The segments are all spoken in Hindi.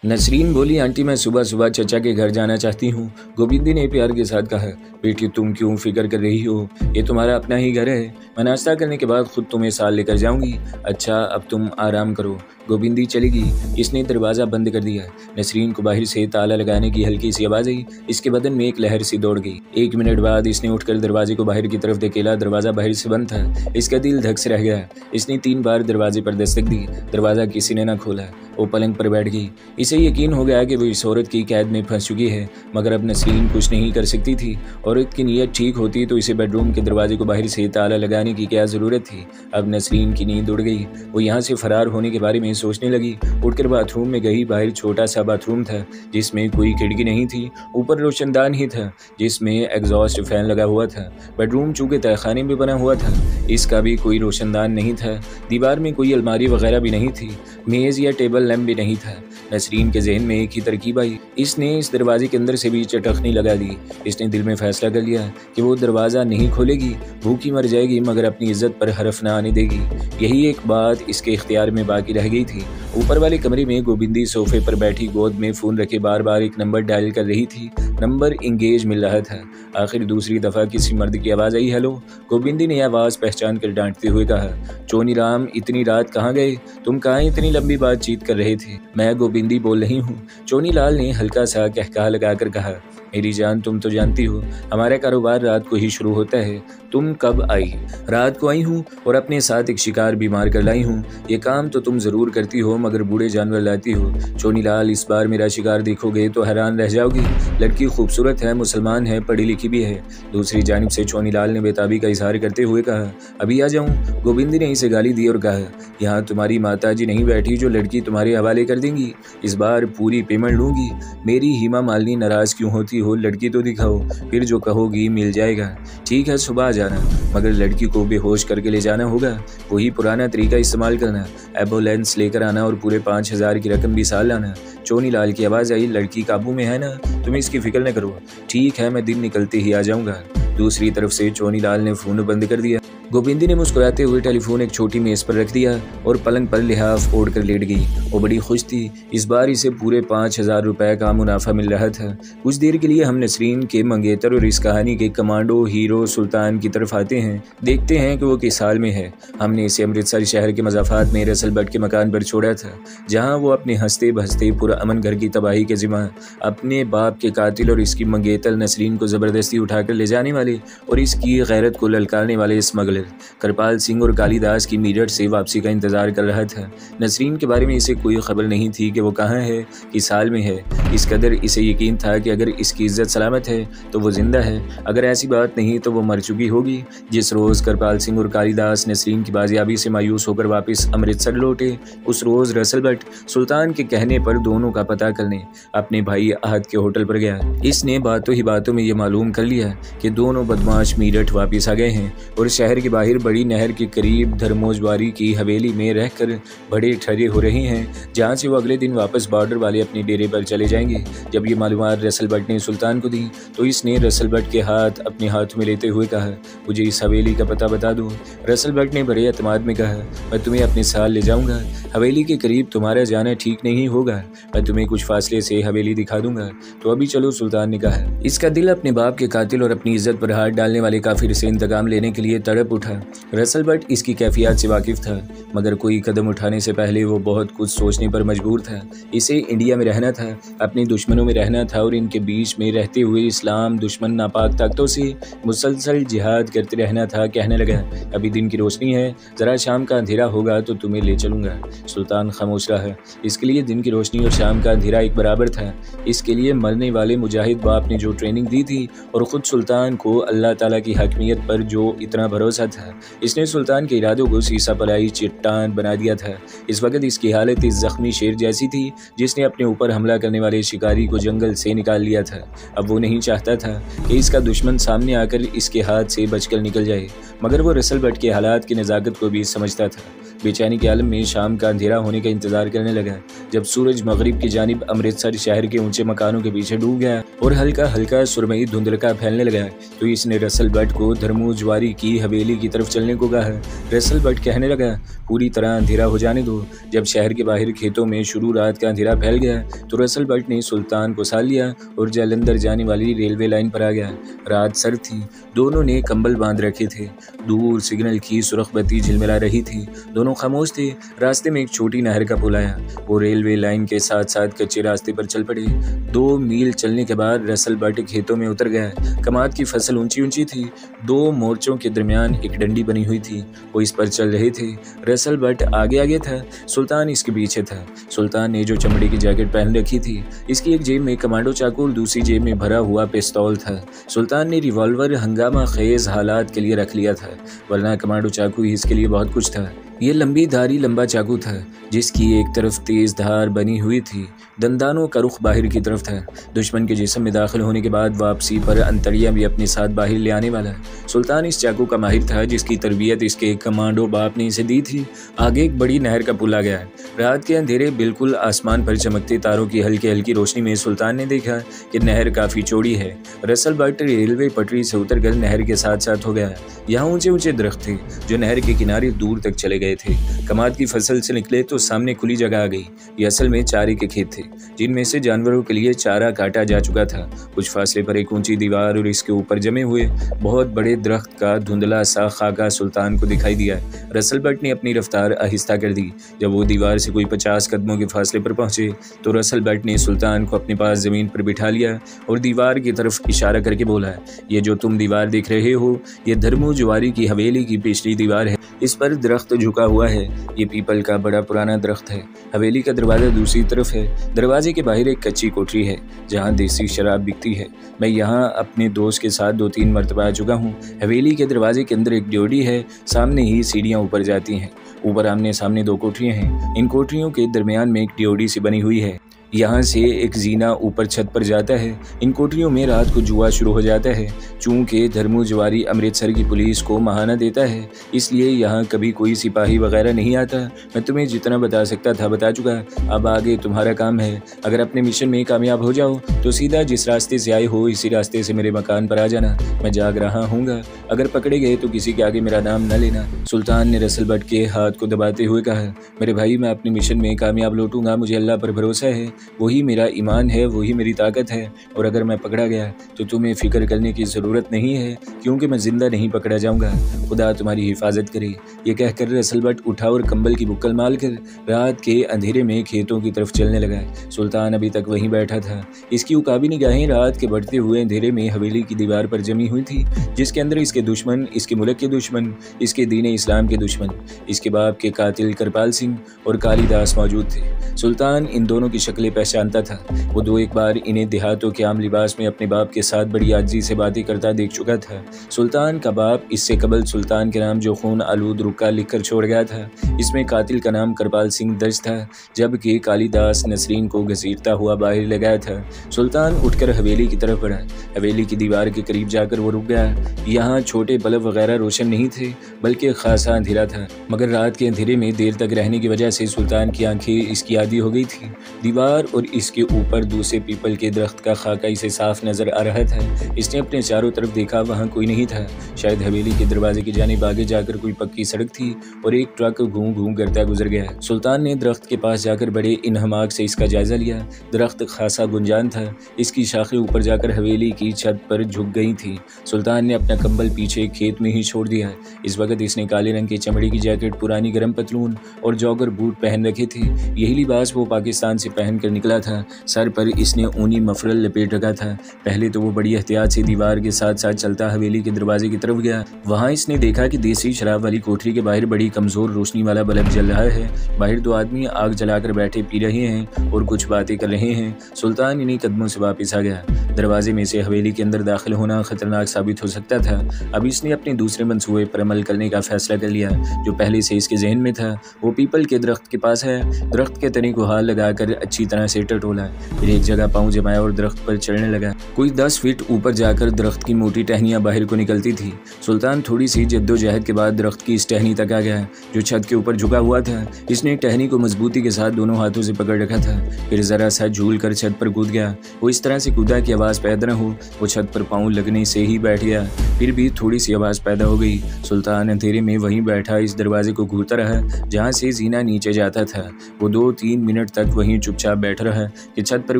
नसरीन बोली, आंटी मैं सुबह सुबह चचा के घर जाना चाहती हूँ। गोविंदी ने प्यार के साथ कहा, बेटी तुम क्यों फिक्र कर रही हो, ये तुम्हारा अपना ही घर है। मैं नाश्ता करने के बाद खुद तुम्हें साथ लेकर जाऊंगी। अच्छा अब तुम आराम करो। गोविंदी चलेगी। इसने दरवाज़ा बंद कर दिया। नसरीन को बाहर से ताला लगाने की हल्की सी आवाज़ आई। इसके बदन में एक लहर सी दौड़ गई। 1 मिनट बाद इसने उठकर दरवाजे को बाहर की तरफ धकेला। दरवाज़ा बाहर से बंद था। इसका दिल धक से रह गया। इसने 3 बार दरवाजे पर दस्तक दी। दरवाज़ा किसी ने न खोला। वो पलंग पर बैठ गई। इसे यकीन हो गया कि वो इस औरत की कैद में फंस चुकी है, मगर अब नसरीन कुछ नहीं कर सकती थी। औरत की नीयत ठीक होती तो इसे बेडरूम के दरवाजे को बाहर से ताला लगाने की क्या ज़रूरत थी। अब नसरीन की नींद उड़ गई। वो यहाँ से फरार होने के बारे में सोचने लगी। उठकर बाथरूम में गई। बाहर छोटा सा बाथरूम था जिसमें कोई खिड़की नहीं थी। ऊपर रोशनदान ही था जिसमें एग्जॉस्ट फैन लगा हुआ था। बेडरूम चूँकि तहखाने में बना हुआ था, इसका भी कोई रोशनदान नहीं था। दीवार में कोई अलमारी वगैरह भी नहीं थी। मेज़ या टेबल लैम्प भी नहीं था। नसरीन के जहन में एक ही तरकीब आई। इसने इस दरवाजे के अंदर से भी चटखनी लगा दी। इसने दिल में फैसला कर लिया कि वो दरवाज़ा नहीं खोलेगी। भूखी मर जाएगी मगर अपनी इज्जत पर हरफ ना आने देगी। यही एक बात इसके इख्तियार में बाकी रह गई थी। ऊपर वाले कमरे में गोविंदी सोफे पर बैठी गोद में फ़ोन रखे बार बार एक नंबर डायल कर रही थी। नंबर इंगेज मिल रहा था। आखिर दूसरी दफ़ा किसी मर्द की आवाज़ आई। हेलो। गोविंदी ने आवाज़ पहचान कर डांटते हुए कहा, चोनी राम इतनी रात कहाँ गए? तुम कहाँ इतनी लंबी बातचीत कर रहे थे? मैं गोविंदी बोल रही हूँ। चोनी लाल ने हल्का सा कहका लगाकर कहा, मेरी जान तुम तो जानती हो हमारा कारोबार रात को ही शुरू होता है। तुम कब आई? रात को आई हूँ और अपने साथ एक शिकार भी मार कर लाई हूँ। ये काम तो तुम ज़रूर करती हो मगर बूढ़े जानवर लाती हो। चोनी लाल इस बार मेरा शिकार देखोगे तो हैरान रह जाओगी। लड़की खूबसूरत है, मुसलमान है, पढ़ी लिखी भी है। दूसरी जानिब से चोनी लाल ने बेताबी का इजहार करते हुए कहा, अभी आ जाऊँ? गोविंदी ने इसे गाली दी और कहा, यहाँ तुम्हारी माता जी नहीं बैठी जो लड़की तुम्हारे हवाले कर देंगी। इस बार पूरी पेमेंट लूँगी। मेरी हेमा मालिनी नाराज़ क्यों होती हो? लड़की तो दिखाओ, फिर जो कहोगी मिल जाएगा। ठीक है सुबह आ जाना, मगर लड़की को बेहोश करके ले जाना होगा। वही पुराना तरीका इस्तेमाल करना। एम्बुलेंस लेकर आना और पूरे 5,000 की रकम भी साथ लाना। चोनी लाल की आवाज़ आई, लड़की काबू में है ना? तुम इसकी फिक्र न करो। ठीक है मैं दिन निकलते ही आ जाऊँगा। दूसरी तरफ से चोनी लाल ने फ़ोन बंद कर दिया। गोविंदी ने मुस्कुराते हुए टेलीफोन एक छोटी मेज़ पर रख दिया और पलंग पर लिहाफ ओढ़ कर लेट गई। वो बड़ी खुश थी। इस बार इसे पूरे 5,000 रुपए का मुनाफा मिल रहा था। कुछ देर के लिए हम नसरीन के मंगेतर और इस कहानी के कमांडो हीरो सुल्तान की तरफ आते हैं। देखते हैं कि वो किस हाल में है। हमने इसे अमृतसर शहर के मज़ाफ़ात में रसल भट्ट के मकान पर छोड़ा था, जहाँ वो अपने हंसते बहसते पूरा अमन घर की तबाही के ज़िम्मा अपने बाप के कातिल और इसकी मंगेतर नसरीन को ज़बरदस्ती उठाकर ले जाने वाले और इसकी गैरत को ललकारने वाले स्मगलर कृपाल सिंह और कालीदास की मीरठ से वापसी का इंतजार कर रहा था। नसरीन के बारे में इसे कोई खबर नहीं थी कि वो कहाँ है, किस हाल में है। इस कदर इसे यकीन था कि अगर इसकी इज्जत सलामत है तो वो जिंदा है, अगर ऐसी बात नहीं तो वो मर चुकी होगी। जिस रोज़ कृपाल सिंह और कालीदास नसरीन की बाजियाबी से मायूस होकर वापस अमृतसर लौटे, उस रोज़ रसल भट्ट सुल्तान के कहने पर दोनों का पता करने अपने भाई अहद के होटल पर गया। इसने बातों ही बातों में ये मालूम कर लिया कि दोनों बदमाश मीरठ वापस आ गए हैं और शहर के बाहर बड़ी नहर के करीब धर्मोजवारी की हवेली में रहकर बड़े ठहरे हो रहे हैं, जहां से वो अगले दिन वापस बॉर्डर वाले अपने डेरे पर चले जाएंगे। जब ये मालूमात रसल भट्ट ने सुल्तान को दी तो इसने रसल भट्ट के हाथ अपने हाथ में लेते हुए कहा, मुझे इस हवेली का पता बता दो। रसल भट्ट ने बड़े एतमाद में कहा, मैं तुम्हें अपने साथ ले जाऊंगा। हवेली के करीब तुम्हारा जाना ठीक नहीं होगा। मैं तुम्हें कुछ फासले से हवेली दिखा दूंगा। तो अभी चलो, सुल्तान ने कहा। इसका दिल अपने बाप के कातिल और अपनी इज्जत पर हाथ डालने वाले काफिर से इंतकाम लेने के लिए तड़प उठा। रसल भट्ट इसकी कैफियत से वाकिफ था, मगर कोई कदम उठाने से पहले वो बहुत कुछ सोचने पर मजबूर था। इसे इंडिया में रहना था, अपने दुश्मनों में रहना था और इनके बीच में रहते हुए इस्लाम दुश्मन नापाक ताकतों से मुसलसल जिहाद करते रहना था। कहने लगा, अभी दिन की रोशनी है, ज़रा शाम का अंधेरा होगा तो तुम्हें ले चलूँगा। सुल्तान खामोश रहा। इसके लिए दिन की रोशनी और शाम का अंधेरा एक बराबर था। इसके लिए मरने वाले मुजाहिद बाप ने जो ट्रेनिंग दी थी और ख़ुद सुल्तान को अल्लाह ताला की हकमियत पर जो इतना भरोसा था, इसने सुल्तान के इरादों को सीसा पलाई चट्टान बना दिया था। इस वक्त इसकी हालत इस जख्मी शेर जैसी थी जिसने अपने ऊपर हमला करने वाले शिकारी को जंगल से निकाल लिया था। अब वो नहीं चाहता था कि इसका दुश्मन सामने आकर इसके हाथ से बचकर निकल जाए, मगर वो रसल भट्ट के हालात की नज़ाकत को भी समझता था। बेचैनी के आलम में शाम का अंधेरा होने का इंतजार करने लगा। जब सूरज मगरिब की जानिब अमृतसर शहर के ऊंचे मकानों के पीछे डूब गया और हल्का हल्का सुरमई धुंधलका फैलने लगा, तो इसने रसल बट को धर्मू ज्वारी की हवेली की तरफ चलने को कहा। रसल बट कहने लगा, पूरी तरह अंधेरा हो जाने दो। जब शहर के बाहर खेतों में शुरू रात का अंधेरा फैल गया तो रसल बट ने सुल्तान को साल लिया और जालंधर जाने वाली रेलवे लाइन पर आ गया। रात सर्द थी, दोनों ने कंबल बांध रखे थे। दूर सिग्नल की सुर्ख बत्ती झिलमिला रही थी। दोनों खामोश थे। रास्ते में एक छोटी नहर का पुल आया। वो रेलवे लाइन के साथ साथ कच्चे रास्ते पर चल पड़े। 2 मील चलने के बाद रसल बट खेतों में उतर गया। कमाद की फसल ऊंची ऊंची थी। 2 मोर्चों के दरमियान एक डंडी बनी हुई थी। वो इस पर चल रहे थे। रसल बट आगे आगे था, सुल्तान इसके पीछे था। सुल्तान ने जो चमड़े की जैकेट पहन रखी थी, इसकी एक जेब में कमांडो चाकू और दूसरी जेब में भरा हुआ पिस्तौल था। सुल्तान ने रिवॉल्वर हंगामा खेज हालात के लिए रख लिया था, वरना कमांडो चाकू ही इसके लिए बहुत कुछ था। ये लंबी धारी लंबा चाकू था, जिसकी एक तरफ तेज धार बनी हुई थी। दंदानों का रुख बाहर की तरफ था। दुश्मन के जिस्म में दाखिल होने के बाद वापसी पर अंतड़िया भी अपने साथ बाहर ले आने वाला। सुल्तान इस चाकू का माहिर था, जिसकी तरबियत इसके कमांडो बाप ने इसे दी थी। आगे एक बड़ी नहर का पुल आ गया। रात के अंधेरे बिल्कुल आसमान पर चमकते तारों की हल्की हल्की रोशनी में सुल्तान ने देखा कि नहर काफी चौड़ी है। रसल बट रेलवे पटरी से उतरकर नहर के साथ साथ हो गया। यहाँ ऊंचे ऊंचे दरख्त थे जो नहर के किनारे दूर तक चले गए थे। कमाद की फसल से निकले तो सामने खुली जगह आ गई। ये असल में चारे के खेत थे, जिनमें से जानवरों के लिए चारा काटा जा चुका था। कुछ फासले पर एक ऊंची दीवार और इसके ऊपर जमे हुए बहुत बड़े दरख्त का धुंधला सा खाका सुल्तान को दिखाई दिया। रसल बट ने अपनी रफ्तार आहिस्ता कर दी। जब वो दीवार से कोई 50 कदमों के फासले पर पहुंचे तो रसल बट ने सुल्तान को अपने पास जमीन पर बिठा लिया और दीवार की तरफ इशारा करके बोला, ये जो तुम दीवार देख रहे हो, ये धर्मू ज्वारी की हवेली की पिछली दीवार है। इस पर दरख्त झुका हुआ है। ये पीपल का बड़ा पुराना दरख्त है। हवेली का दरवाजा दूसरी तरफ है। दरवाजे के बाहर एक कच्ची कोठरी है जहाँ देसी शराब बिकती है। मैं यहाँ अपने दोस्त के साथ 2-3 मरतबा आ चुका हूँ। हवेली के दरवाजे के अंदर एक ड्योढ़ी है, सामने ही सीढ़ियाँ ऊपर जाती हैं। ऊपर आमने सामने 2 कोठरियाँ हैं। इन कोठरियों के दरमियान में एक ड्योढ़ी सी बनी हुई है। यहाँ से एक जीना ऊपर छत पर जाता है। इन कोठरियों में रात को जुआ शुरू हो जाता है। चूँकि धर्मू ज्वारी अमृतसर की पुलिस को महाना देता है, इसलिए यहाँ कभी कोई सिपाही वगैरह नहीं आता। मैं तुम्हें जितना बता सकता था बता चुका। अब आगे तुम्हारा काम है। अगर अपने मिशन में कामयाब हो जाओ तो सीधा जिस रास्ते से आए हो इसी रास्ते से मेरे मकान पर आ जाना। मैं जाग रहा हूँगा। अगर पकड़े गए तो किसी के आगे मेरा नाम न लेना। सुल्तान ने रसल बट के हाथ को दबाते हुए कहा, मेरे भाई, मैं अपने मिशन में कामयाब लौटूंगा। मुझे अल्लाह पर भरोसा है। वही मेरा ईमान है, वही मेरी ताकत है। और अगर मैं पकड़ा गया तो तुम्हें फिक्र करने की ज़रूरत नहीं है, क्योंकि मैं जिंदा नहीं पकड़ा जाऊंगा। खुदा तुम्हारी हिफाजत करे। ये कहकर रसल बट उठा और कंबल की बुक्कल माल कर रात के अंधेरे में खेतों की तरफ चलने लगा। सुल्तान अभी तक वहीं बैठा था। इसकी उकाबी निगाहें रात के बढ़ते हुए अंधेरे में हवेली की दीवार पर जमी हुई थी, जिसके अंदर इसके दुश्मन, इसके मुल्क के दुश्मन, इसके दीन इस्लाम के दुश्मन, इसके बाप के कातिल करपाल सिंह और कालीदास मौजूद थे। सुल्तान इन दोनों की शक्लें पहचानता था। वो 2-1 बार इन्हें देहातों के आम लिबास में अपने बाप के साथ बड़ी आजी से बातें करता देख चुका था। सुल्तान का बाप इससे कबल सुल्तान के नाम जो खून आलूद रुक्का लिखकर छोड़ गया था, इसमें कातिल का नाम करपाल सिंह दर्ज था, जबकि कालीदास नसरीन को घसीटता हुआ बाहर ले गया था। सुल्तान उठकर हवेली की तरफ बढ़ा। हवेली की दीवार के करीब जाकर वो रुक गया। यहाँ छोटे बल्ब वगैरह रोशन नहीं थे, बल्कि खासा अंधेरा था। मगर रात के अंधेरे में देर तक रहने की वजह से सुल्तान की आंखें इसकी आदी हो गई थी। दीवार और इसके ऊपर दूसरे पीपल के दरख्त का खाका इसे साफ नजर आ रहा था। इसने अपने चारों तरफ देखा, वहाँ कोई नहीं था। शायद हवेली के दरवाजे की जानिब आगे जाकर कोई पक्की सड़क थी और एक ट्रक घूम घूम करता गुजर गया। सुल्तान ने दरख्त के पास जाकर बड़े इन्हमाक से इसका जायजा लिया। दरख्त खासा गुंजान था। इसकी शाखें ऊपर जाकर हवेली की छत पर झुक गई थी। सुल्तान ने अपना कंबल पीछे खेत में ही छोड़ दिया। इस वक्त इसने काले रंग की चमड़ी की जैकेट, पुरानी गर्म पतलून और जॉगर बूट पहन रखे थे। यही लिबास वो पाकिस्तान से पहन कर निकला था। सर पर इसने ऊनी मफरल लपेट रखा था। पहले तो वो बड़ी एहतियात से दीवार के साथ साथ चलता हवेली के दरवाजे की तरफ गया। वहाँ इसने देखा कि देसी शराब वाली कोठरी के बाहर बड़ी कमजोर रोशनी वाला बल्ब जल रहा है। बाहर 2 आदमी आग जलाकर बैठे पी रहे हैं और कुछ बातें कर रहे हैं। सुल्तान इन्हीं कदमों से वापस आ गया। दरवाजे में से हवेली के अंदर दाखिल होना खतरनाक साबित हो सकता था। अब इसने अपने दूसरे मंसूबे पर अमल करने का फैसला कर लिया, जो पहले से इसके जहन में था। वो पीपल के दरख्त के पास है। दरख्त के तने को हाथ लगाकर अच्छी तरह से टटोला। फिर एक जगह पाँव जमाया और दरख्त पर चढ़ने लगा। कोई 10 फीट ऊपर जाकर दरख्त की मोटी टहनियाँ बाहर को निकलती थी। सुल्तान थोड़ी सी जद्दोजहद के बाद दरख्त की इस टहनी तक आ गया जो छत के ऊपर झुका हुआ था। इसने टहनी को मजबूती के साथ दोनों हाथों से पकड़ रखा था। फिर जरा सा झूल कर छत पर कूद गया। वो इस तरह से कूदा कि आवाज़ पैदा न हो। वो छत पर पाँव लगने से ही बैठ गया। फिर भी थोड़ी सी आवाज़ पैदा हो गई। सुल्तान अंधेरे में वहीं बैठा इस दरवाजे को घूरता रहा जहाँ से जीना नीचे जाता था। वो 2-3 मिनट तक वहीं चुपचाप बैठा रहा कि छत पर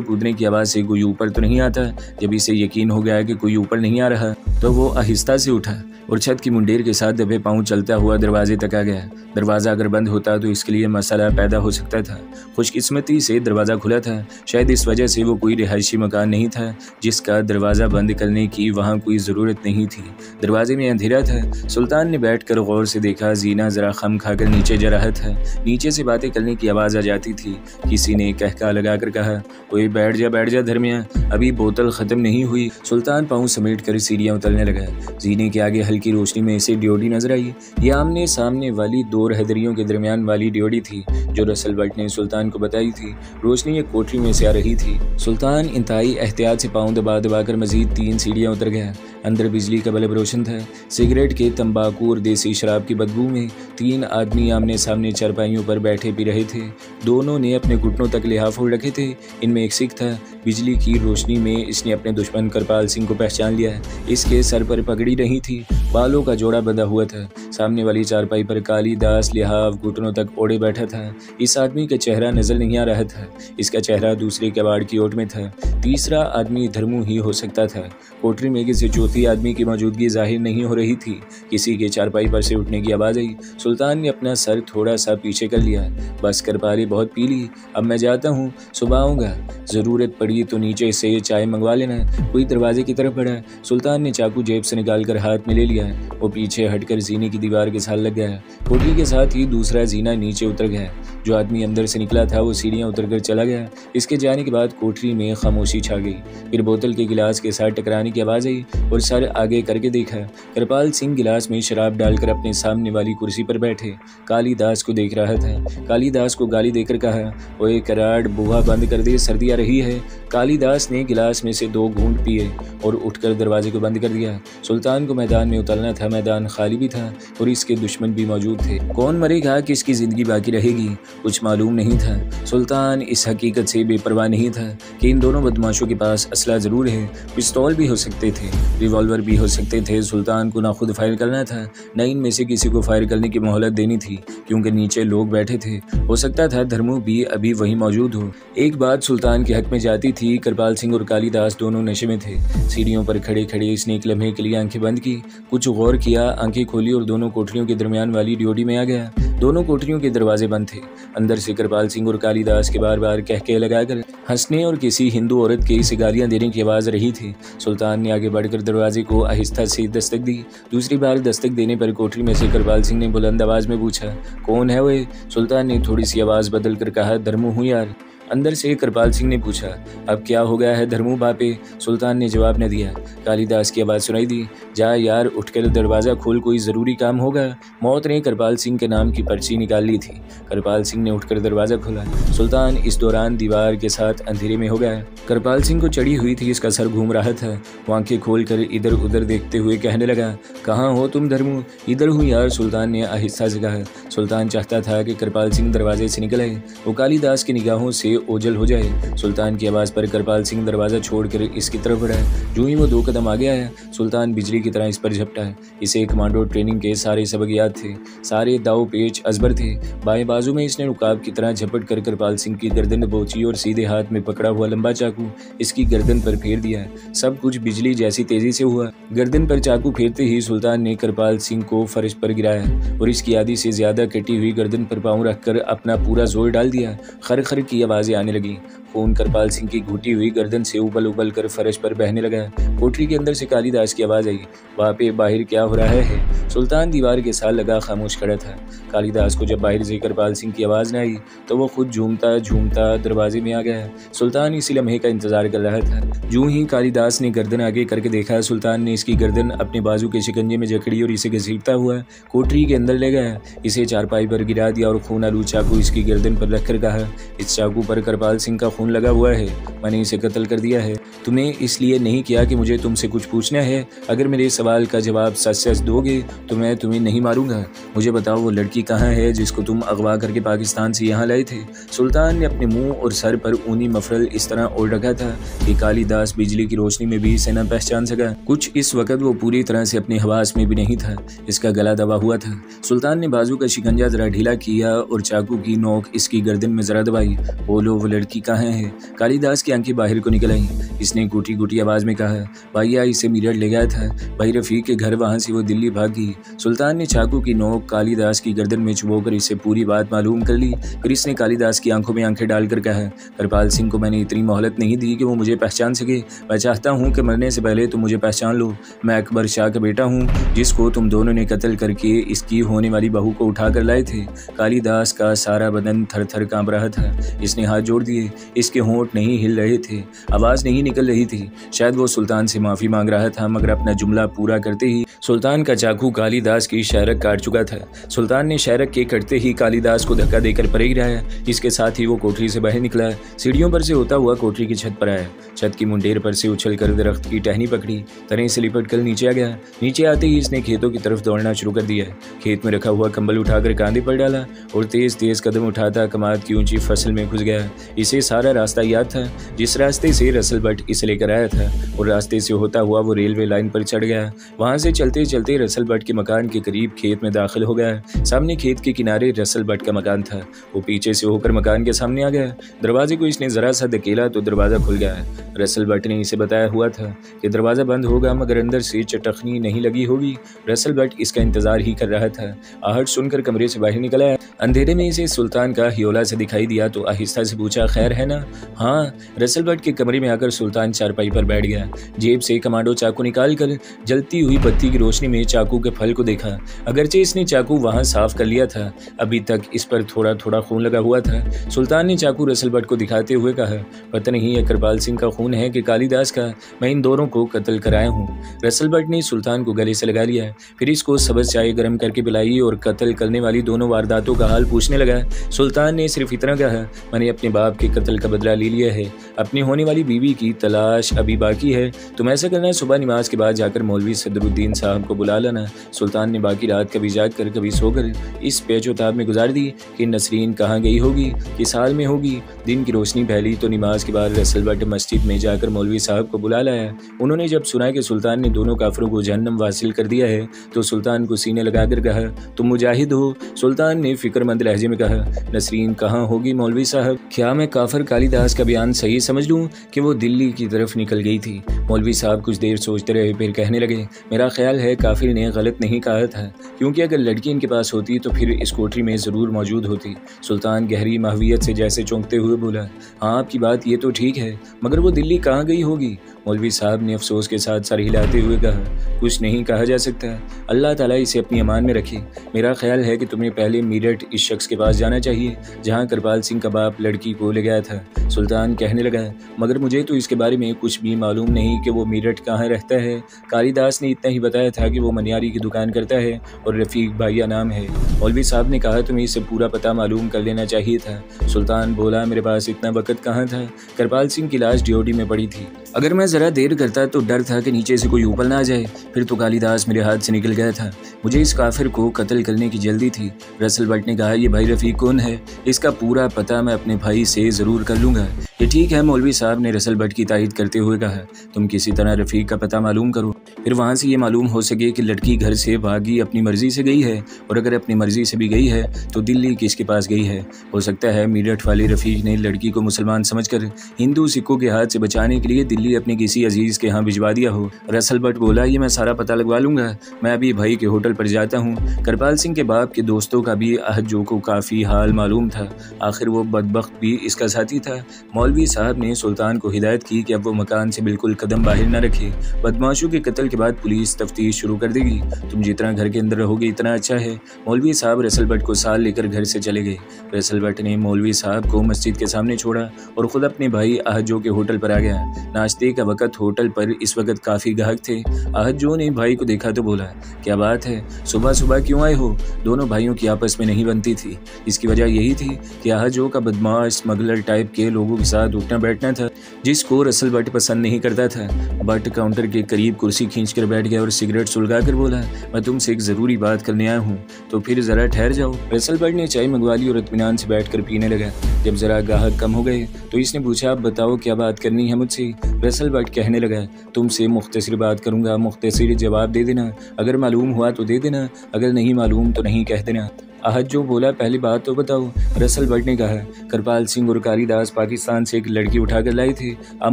कूदने की आवाज़ से कोई ऊपर तो नहीं आता। जब इसे यकीन हो गया कि कोई ऊपर नहीं आ रहा तो वो आहिस्ता से उठा और छत की मुंडेर के साथ दबे पाँव चलता हुआ दरवाजे तक आ गया। दरवाज़ा अगर बंद होता तो इसके लिए मसला पैदा हो सकता था। खुशकिस्मती से दरवाज़ा खुला था। शायद इस वजह से वो कोई रिहायशी मकान नहीं था जिसका दरवाज़ा बंद करने की वहाँ कोई ज़रूरत नहीं थी। दरवाजे में अंधेरा था। सुल्तान ने बैठकर गौर से देखा। जीना ज़रा खम खाकर नीचे जा रहा था। नीचे से बातें करने की आवाज़ आ जाती थी। किसी ने कहका लगाकर कहा, ओए बैठ जा धर्मिया, अभी बोतल ख़त्म नहीं हुई। सुल्तान पाँव समेट कर सीढ़ियाँ उतरने लगा। जीने के आगे हल्की रोशनी में इसे ड्योडी नजर आई। ये आमने सामने वाली 2 रहदरियों के दरमियान वाली ड्योडी थी जो रसल बट ने सुल्तान को बताई थी। रोशनी एक कोठरी में से आ रही थी। सुल्तान इंतहाई एहतियात से पाँव दबा दबा कर मजीद 3 सीढ़ियाँ उतर गया। अंदर बिजली का बल्ब रोशन था। सिगरेट के, तंबाकू और देसी शराब की बदबू में 3 आदमी आमने सामने चारपाइयों पर बैठे पी रहे थे। दोनों ने अपने घुटनों तक लिहाफ ओढ़ रखे थे। इनमें एक सिख था। बिजली की रोशनी में इसने अपने दुश्मन करपाल सिंह को पहचान लिया। इसके सर पर पगड़ी नहीं थी, बालों का जोड़ा बंधा हुआ था। सामने वाली चारपाई पर कालीदास लिहाफ घुटनों तक ओढ़े बैठा था। इस आदमी का चेहरा नजर नहीं आ रहा था। इसका चेहरा दूसरे कबाड़ की ओट में था। तीसरा आदमी धर्मू ही हो सकता था। कोठरी में किसी चौथी आदमी की मौजूदगी जाहिर नहीं हो रही थी। किसी के चारपाई पर से उठने की आवाज़ आई। सुल्तान ने अपना सर थोड़ा सा पीछे कर लिया। बस करपाली बहुत पी ली, अब मैं जाता हूँ, सुबह आऊँगा। ज़रूरत पड़ी तो नीचे से चाय मंगवा लेना। कोई दरवाजे की तरफ बढ़ा। सुल्तान ने चाकू जेब से निकालकर हाथ में ले लिया। वो पीछे हटकर जीने की दीवार के साथ लग गया। कोठरी के साथ ही दूसरा जीना नीचे उतर गया। जो आदमी अंदर से निकला था वो सीढ़ियाँ उतरकर चला गया। इसके जाने के बाद कोठरी में खामोशी छा गई। फिर बोतल के गिलास के साथ टकराने की आवाज़ आई और सर आगे करके देखा। करपाल सिंह गिलास में शराब डालकर अपने सामने वाली कुर्सी पर बैठे कालीदास को देख रहा था। कालीदास को गाली देकर कहा, ओए कराड़, बुआ बंद कर दे, सर्दी आ रही है। कालीदास ने गिलास में से 2 घूंट पिए और उठकर दरवाजे को बंद कर दिया। सुल्तान को मैदान में उतरना था। मैदान खाली भी था और इसके दुश्मन भी मौजूद थे। कौन मरेगा, किसकी जिंदगी बाकी रहेगी, कुछ मालूम नहीं था। सुल्तान इस हकीकत से बेपरवाह नहीं था कि इन दोनों बदमाशों के पास असला जरूर है। पिस्तौल भी हो सकते थे, रिवॉल्वर भी हो सकते थे। सुल्तान को ना खुद फायर करना था, न इनमें से किसी को फायर करने की मोहलत देनी थी, क्योंकि नीचे लोग बैठे थे। हो सकता था धर्मू भी अभी वहीं मौजूद हो। एक बात सुल्तान के हक में जाती थी। करपाल सिंह और कालीदास दोनों नशे में थे। सीढ़ियों पर खड़े खड़े इसने एक लम्हे के लिए आंखें बंद की, कुछ गौर किया, आंखें खोली और दोनों कोठरियों के दरमियान वाली ड्योडी में आ गया। दोनों कोठरियों के दरवाजे बंद थे। अंदर से करपाल सिंह और कालीदास के बार बार कहके लगाकर हंसने और किसी हिंदू औरत के इसे गालियां देने की आवाज़ रही थी। सुल्तान ने आगे बढ़कर दरवाजे को आहिस्ता से दस्तक दी। दूसरी बार दस्तक देने पर कोठरी में से करपाल सिंह ने बुलंद आवाज़ में पूछा, कौन है वे? सुल्तान ने थोड़ी सी आवाज़ बदल कर कहा, धर्मू हूँ यार। अंदर से करपाल सिंह ने पूछा, अब क्या हो गया है धर्मू बापे? सुल्तान ने जवाब न दिया। कालीदास की आवाज़ सुनाई दी, जा यार, उठकर दरवाज़ा खोल, कोई ज़रूरी काम होगा। मौत ने करपाल सिंह के नाम की पर्ची निकाल ली थी। करपाल सिंह ने उठकर दरवाज़ा खोला। सुल्तान इस दौरान दीवार के साथ अंधेरे में हो गया। करपाल सिंह को चढ़ी हुई थी, इसका सर घूम रहा था। वो आंखें खोल कर इधर उधर देखते हुए कहने लगा, कहाँ हो तुम धर्मू? इधर हूँ यार, सुल्तान ने आहिस्ता से कहा। सुल्तान चाहता था कि करपाल सिंह दरवाजे से निकले, वो कालीदास की निगाहों से ओझल हो जाए। सुल्तान की आवाज़ पर करपाल सिंह दरवाज़ा छोड़कर इसकी तरफ बढ़ा। जो ही वो 2 कदम आगे आया, सुल्तान बिजली की तरह इस पर झपटा। इसे कमांडो ट्रेनिंग के सारे सबक याद थे, सारे दाव पेच अजबर थे। बाएं बाजू में इसने रुकाब की तरह झपट कर करपाल सिंह की गर्दन दबोची और सीधे हाथ में पकड़ा हुआ लंबा चाकू इसकी गर्दन पर फेर दिया। सब कुछ बिजली जैसी तेजी से हुआ। गर्दन पर चाकू फेरते ही सुल्तान ने करपाल सिंह को फर्श पर गिराया और इसकी आधी से ज्यादा कटी हुई गर्दन पर पाँव रखकर अपना पूरा जोर डाल दिया। खर खर की आवाज़ें आने लगी। खून करपाल सिंह की घुटी हुई गर्दन से उबल उबल कर फर्श पर बहने लगा। कोठरी के अंदर से कालीदास की आवाज़ आई, वहाँ पे बाहर क्या हो रहा है? सुल्तान दीवार के साथ लगा खामोश खड़ा था। कालिदास को जब बाहर से कृपाल सिंह की आवाज़ न आई तो वो खुद झूमता झूमता दरवाजे में आ गया। सुल्तान इसी लम्हे का इंतजार कर रहा था। यूं ही कालिदास ने गर्दन आगे करके देखा। सुल्तान ने इसकी गर्दन अपने बाजू के शिकंजे में जकड़ी और इसे घसीटता हुआ कोठरी के अंदर ले गया। इसे चारपाई पर गिरा दिया और खून आलू चाकू इसकी गर्दन पर रखकर कहा, इस चाकू पर कृपाल सिंह का खून लगा हुआ है, मैंने इसे कत्ल कर दिया है। तुमने इसलिए नहीं किया कि मुझे तुमसे कुछ पूछना है। अगर मेरे सवाल का जवाब सच सच दोगे तो मैं तुम्हें नहीं मारूंगा। मुझे बताओ वो लड़की कहाँ है जिसको तुम अगवा करके पाकिस्तान से यहाँ लाए थे। सुल्तान ने अपने मुंह और सर पर ऊनी मफरल इस तरह ओढ़ रखा था कि कालिदास बिजली की रोशनी में भी इसे न पहचान सका। कुछ इस वक्त वो पूरी तरह से अपने हवास में भी नहीं था। इसका गला दबा हुआ था। सुल्तान ने बाजू का शिकंजा जरा ढीला किया और चाकू की नोक इसकी गर्दन में जरा दबाई। बोलो वो लड़की कहाँ है। कालिदास की आंखें बाहर को निकल आई। इसने घुटी घुटी आवाज में कहा, भैया इसे मीरठ ले गया था भाई रफीक के घर, वहां से वो दिल्ली भाग गई। सुल्तान ने चाकू की नोक कालिदास की गर्दन में चुभोकर इससे पूरी बात मालूम कर ली। फिर इसने कालिदास की आंखों में आंखें डालकर कहा, कृपाल सिंह को मैंने इतनी मोहलत नहीं दी कि वो मुझे पहचान सके। मैं चाहता हूँ कि मरने से पहले तुम मुझे पहचान लो। मैं अकबर शाह का बेटा हूँ जिसको तुम दोनों ने कत्ल करके इसकी होने वाली बहू को उठा कर लाए थे। कालिदास का सारा बदन थर थर कांप रहा था। इसने हाथ जोड़ दिए। इसके होंठ नहीं हिल रहे थे, आवाज नहीं निकल रही थी। शायद वो सुल्तान से माफी मांग रहा था, मगर अपना जुमला पूरा करते ही सुल्तान का चाकू कालिदास की शायरक काट चुका था। सुल्तान ने शायरक के कटते ही कालिदास को धक्का देकर परे गिराया। इसके साथ ही वो कोठरी से बाहर निकला। सीढ़ियों पर से होता हुआ कोठरी की छत पर आया। छत की मुंडेर पर से उछल कर दरख्त की टहनी पकड़ी, तने से लिपट कर नीचे आ गया। नीचे आते ही इसने खेतों की तरफ दौड़ना शुरू कर दिया। खेत में रखा हुआ कंबल उठाकर कांधे पर डाला और तेज तेज कदम उठाता कमाद की ऊंची फसल में घुस गया। इसे सारा रास्ता याद था जिस रास्ते से रसल भट्ट इसे लेकर आया था, और रास्ते से होता हुआ वो रेलवे लाइन पर चढ़ गया। वहां से चलते चलते रसल भट्ट के मकान के करीब खेत में दाखिल हो गया। सामने खेत के किनारे रसल भट्ट का मकान था। वो पीछे से होकर मकान के सामने आ गया। दरवाजे को इसने जरा सा धकेला तो दरवाजा खुल गया। रसल भट्ट ने इसे बताया हुआ था कि दरवाजा बंद होगा मगर अंदर से चटखनी नहीं लगी होगी। रसल भट्ट इसका इंतजार ही कर रहा था। आहट सुनकर कमरे से बाहर निकला। अंधेरे में इसे सुल्तान का हियोला से दिखाई दिया तो आहिस्ता से पूछा, खैर है ना। हाँ। रसल भट्ट के कमरे में आकर सुल्तान चारपाई पर बैठ गया। जेब से कमांडो चाकू निकाल कर जलती हुई बत्ती की रोशनी में चाकू के फल को देखा। अगरचे इसने चाकू वहां साफ कर लिया था, अभी तक इस पर थोड़ा थोड़ा खून लगा हुआ था। सुल्तान ने चाकू रसल भट्ट को दिखाते हुए कहा, पता नहीं ये कृपाल सिंह का खून है कि कालिदास का, मैं इन दोनों को कत्ल कराया हूँ। रसल भट्ट ने सुल्तान को गले से लगा लिया। फिर इसको सब्ज़ चाय गर्म करके पिलाई और कत्ल करने वाली दोनों वारदातों का हाल पूछने लगा। सुल्तान ने सिर्फ इतना कहा, मैंने अपने बाप के कत्ल का बदला ले लिया है। अपनी होने वाली बीवी की तलाश अभी बाकी है। तुम ऐसा करना, सुबह नमाज के बाद जाकर मौलवी सदरुद्दीन साहब को बुला लाना। सुल्तान ने बाकी रात कभी जाग कर कभी सोकर इस पेचोताब में गुजार दी कि नसरीन कहाँ गई होगी, किस हाल में होगी। दिन की रोशनी फैली तो नमाज के बाद रसल भट्ट मस्जिद में जाकर मौलवी साहब को बुला लाया। उन्होंने जब सुना कि सुल्तान ने दोनों काफिरों को जहन्नम वासिल कर दिया है तो सुल्तान को सीने लगाकर कहा, तुम मुजाहिद हो। सुल्तान ने फिक्रमंद लहजे में कहा, नसरीन कहाँ होगी मौलवी साहब। क्या मैं काफिर कालिदास का बयान सही समझ लूँ कि वो दिल्ली की तरफ निकल गई थी। मौलवी साहब कुछ देर सोचते रहे, फिर कहने लगे, मेरा ख्याल है काफिर ने गलत नहीं कहा था, क्योंकि अगर लड़की इनके पास होती तो फिर इस कोठरी में ज़रूर मौजूद होती। सुल्तान गहरी महवियत से जैसे चौंकते हुए बोला, हाँ आपकी बात ये तो ठीक है, मगर वो दिल्ली कहाँ गई होगी। मौलवी साहब ने अफसोस के साथ सर हिलाते हुए कहा, कुछ नहीं कहा जा सकता, अल्लाह ताला इसे अपनी अमान में रखे। मेरा ख्याल है कि तुम्हें पहले मीरठ इस शख्स के पास जाना चाहिए जहाँ कृपाल सिंह का बाप लड़की को ले गया था। सुल्तान कहने लगा, मगर मुझे तो इसके बारे में कुछ भी मालूम नहीं कि वो मीरठ कहाँ रहता है। कालिदास ने इतना ही बताया था कि वो मनियारी की दुकान करता है और रफ़ीक भाइया नाम है। मौलवी साहब ने कहा, तुम्हें इसे पूरा पता मालूम कर लेना चाहिए था। सुल्तान बोला, मेरे पास इतना वक्त कहाँ था, कृपाल सिंह की लाश ड्योडी में पड़ी थी। अगर मैं ज़रा देर करता तो डर था कि नीचे से कोई ऊपर ना आ जाए, फिर तो कालिदास मेरे हाथ से निकल गया था। मुझे इस काफिर को कत्ल करने की जल्दी थी। रसल भट्ट ने कहा, ये भाई रफ़ीक कौन है, इसका पूरा पता मैं अपने भाई से ज़रूर कर लूँगा। ये ठीक है, मौलवी साहब ने रसल भट्ट की तायद करते हुए कहा, तुम किसी तरह रफ़ीक का पता मालूम करो, फिर वहाँ से ये मालूम हो सके कि लड़की घर से भागी अपनी मर्जी से गई है, और अगर अपनी मर्जी से भी गई है तो दिल्ली किसके पास गई है। हो सकता है मीरठ वाले रफ़ीक ने लड़की को मुसलमान समझकर हिंदू सिखों के हाथ से बचाने के लिए दिल्ली अपनी किसी अजीज़ के यहाँ भिजवा दिया हो। रसल बट बोला, ये मैं सारा पता लगवा लूँगा, मैं अभी भाई के होटल पर जाता हूँ। करपाल सिंह के बाप के दोस्तों का भी अहजो को काफ़ी हाल मालूम था, आखिर वो बदबख्त भी इसका साथी था। मौलवी साहब ने सुल्तान को हिदायत की कि अब वो मकान से बिल्कुल कदम बाहर न रखे, बदमाशों के कत्ल के बाद पुलिस तफ्तीश शुरू कर देगी, तुम जितना घर के अंदर रहोगे इतना अच्छा है। मौलवी साहब रसल बट को साल लेकर घर से चले गए। रसल बट ने मौलवी साहब को मस्जिद के सामने छोड़ा और ख़ुद अपने भाई अहजो के होटल पर आ गया। नाश्ते का वक़्त होटल पर इस वक्त काफ़ी गाहक थे। अहजो ने भाई को देखा तो बोला, क्या बात है, सुबह सुबह क्यों आए हो? दोनों भाइयों की आपस में नहीं बनती थी। इसकी वजह यही थी कि अहजो का बदमाश स्मगलर टाइप के लोगों के साथ उठना बैठना था, जिसको रसल बट पसंद नहीं करता था। बट काउंटर के करीब कुर्सी खींचकर बैठ गया और सिगरेट सुलगा कर बोला, मैं तुमसे एक ज़रूरी बात करने आया हूँ, तो फिर ज़रा ठहर जाओ। रसल बट ने चाय मंगवा ली और इत्मीनान से बैठकर पीने लगा। जब ज़रा गाहक कम हो गए तो इसने पूछा, आप बताओ क्या बात करनी है मुझसे? रसल बट कहने लगा, तुमसे मुख्तसर बात करूँगा, मुख्तसर जवाब दे देना, अगर मालूम हुआ तो दे देना, अगर नहीं मालूम तो नहीं कह देना। अहजो बोला, पहली बात तो बताओ। रसल बट ने कहा, करपाल सिंह और कालीदास पाकिस्तान से एक लड़की उठाकर लाए थे। अब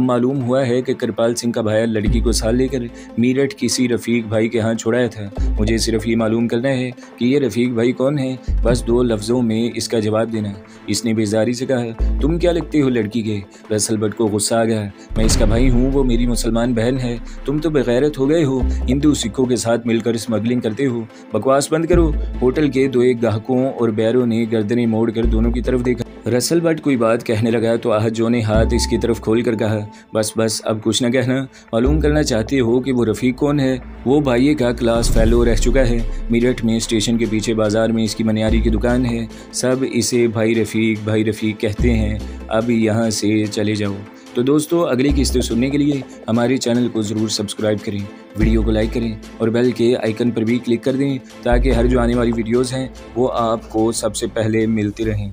मालूम हुआ है कि करपाल सिंह का भाई लड़की को साथ लेकर मीरठ किसी रफ़ीक भाई के यहाँ छोड़ाया था। मुझे सिर्फ ये मालूम करना है कि ये रफ़ीक भाई कौन है, बस 2 लफ्ज़ों में इसका जवाब देना। इसने बेजारी से कहा, तुम क्या लगते हो लड़की के? रसल बट को गुस्सा आ गया, मैं इसका भाई हूँ, वो मेरी मुसलमान बहन है, तुम तो बेगैरत हो गए हो, हिंदू सिखों के साथ मिलकर स्मगलिंग करते हो। बकवास बंद करो। होटल के 2 एक और बैरों ने गर्दनें मोड़कर दोनों की तरफ देखा। रसल बट कोई बात कहने लगा तो अहजो ने हाथ इसकी तरफ खोल कर कहा, बस अब कुछ न कहना। मालूम करना चाहते हो कि वो रफ़ीक कौन है? वो भाई का क्लास फेलो रह चुका है। मेरठ में स्टेशन के पीछे बाजार में इसकी मनियारी की दुकान है। सब इसे भाई रफ़ीक कहते हैं। अब यहाँ से चले जाओ। तो दोस्तों, अगली किस्तें सुनने के लिए हमारे चैनल को ज़रूर सब्सक्राइब करें, वीडियो को लाइक करें और बेल के आइकन पर भी क्लिक कर दें, ताकि हर जो आने वाली वीडियोज़ हैं वो आपको सबसे पहले मिलती रहें।